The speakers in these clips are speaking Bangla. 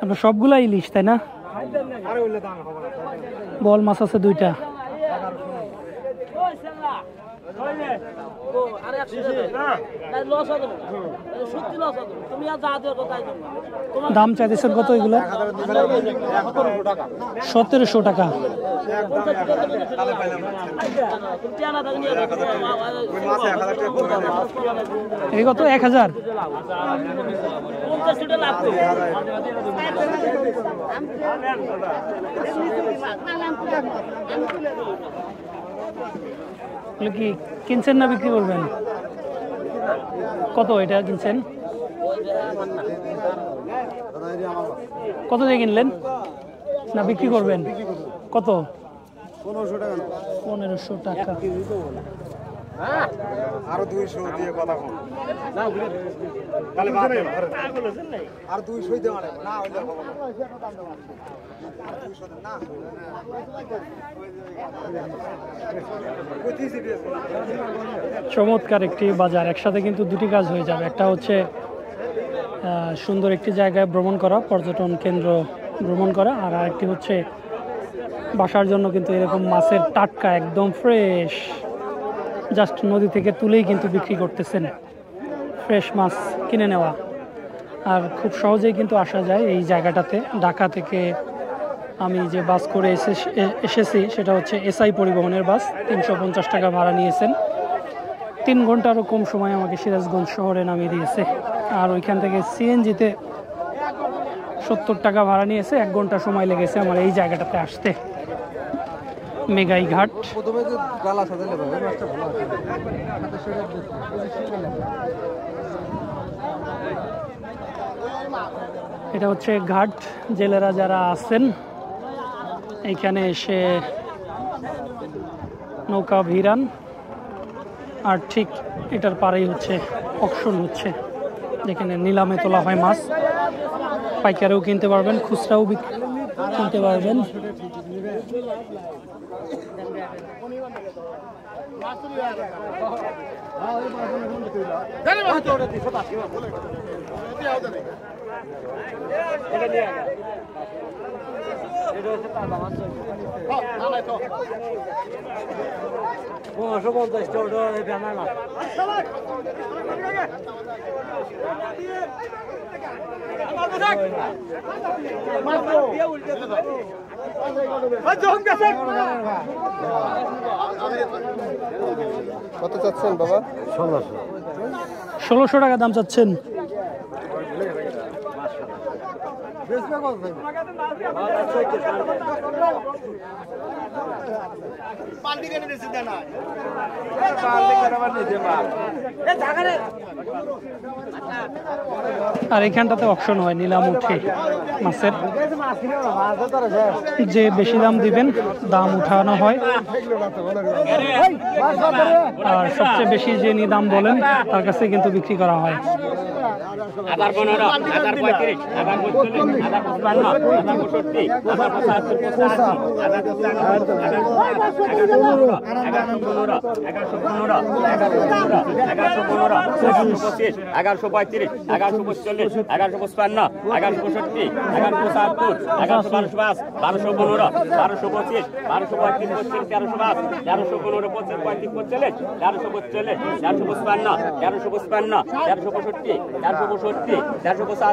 আপনার সবগুলা ইলিশ তাই না? বল মাছ আছে দুইটা। দাম চাইতেছেন কত এগুলো? 1700 টাকা। এই কত? 1000। কি কিনছেন না বিক্রি করবেন? কত এটা কিনছেন? কত দিয়ে কিনলেন না বিক্রি করবেন? কত? 1500 টাকা। আরো 200 দিয়ে কথা বল আর 200 দিয়ে মানে না হইলে হবে না। চমৎকার একটি বাজার, একসাথে কিন্তু দুটি কাজ হয়ে যাবে। একটা হচ্ছে সুন্দর একটি জায়গায় ভ্রমণ করা, পর্যটন কেন্দ্র ভ্রমণ করা, আর আরেকটি হচ্ছে বাসার জন্য কিন্তু এরকম মাছের টাটকা একদম ফ্রেশ জাস্ট নদী থেকে তুলেই কিন্তু বিক্রি করতেছেন, ফ্রেশ মাছ কিনে নেওয়া। আর খুব সহজেই কিন্তু আসা যায় এই জায়গাটাতে। ঢাকা থেকে আমি যে বাস করে এসেছি সেটা হচ্ছে এসআই পরিবহনের বাস। 350 টাকা ভাড়া নিয়েছেন। 3 ঘন্টারও কম সময় আমাকে সিরাজগঞ্জ শহরে নামিয়ে দিয়েছে। আর ওইখান থেকে সিএনজিতে 70 টাকা ভাড়া নিয়েছে। 1 ঘন্টা সময় লেগেছে আমার এই জায়গাটাতে আসতে। মেঘাই ঘাট। এটা হচ্ছে ঘাট। জেলেরা যারা আছেন এইখানে এসে নৌকা ভিড়ান। আর ঠিক এটার পারেই হচ্ছে অকশন হচ্ছে, যেখানে নিলামে তোলা হয় মাছ। পাইকারেও কিনতে পারবেন, খুচরাও কিনতে পারবেন। কত চাচ্ছেন বাবা? 1600 টাকা দাম চাচ্ছেন। আর এখানটাতে অকশন হয়, নিলাম উঠে মাছের। যে বেশি দাম দিবেন দাম উঠানো হয়, আর সবচেয়ে বেশি যে দাম বলেন তার কাছে কিন্তু বিক্রি করা হয়। আবার 15, আবার 35, আবার 40, আবার 55, আবার 65, আবার 75, 85, আবার 1135, 1140, 1155, 1165, 1170, 1175, 1215, 1225, 1235, 1305, 1315, 35, 40, 1340, 1355, 1355, 1365, 1365,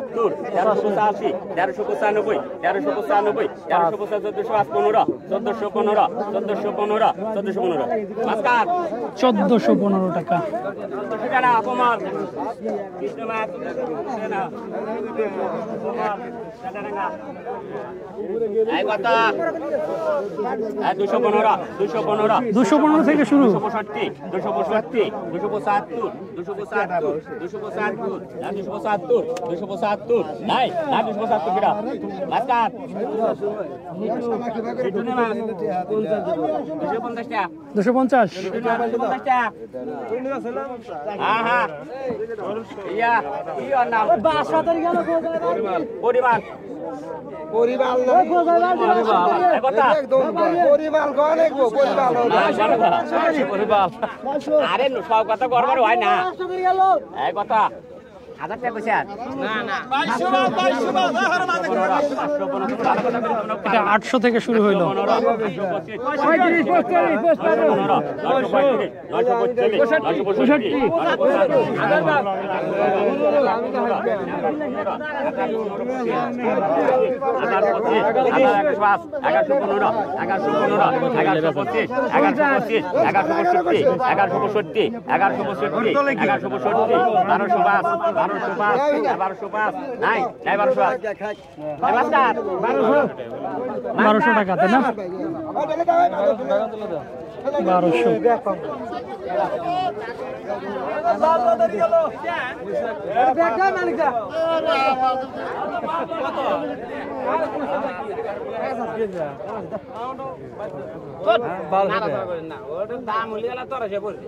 1370, 1385, 1395, 1395, 1415, 1415, 1415, 1415, মাস্কার 1415 টাকা। টাকা অপমান কৃষ্ণ মাছ না এই কত? 215, 215, 215 থেকে শুরু। 265, 265, 275, 275, 275, 275, 275, নাই না 275 কিরা মাস্কার 250 হ্যাঁ হ্যাঁ ইয়া ইয়া নাম পরিবার পরিবার আরে সব কথা করবার হয় না, এই কথা 1000 টাকা কইছে আর এটা 800 থেকে শুরু হইলো। 1200 টাকাতে না 1200 দাম হলে গেলে তোরা সে বলছে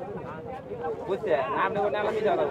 বুঝছে আপনি 10 টাকা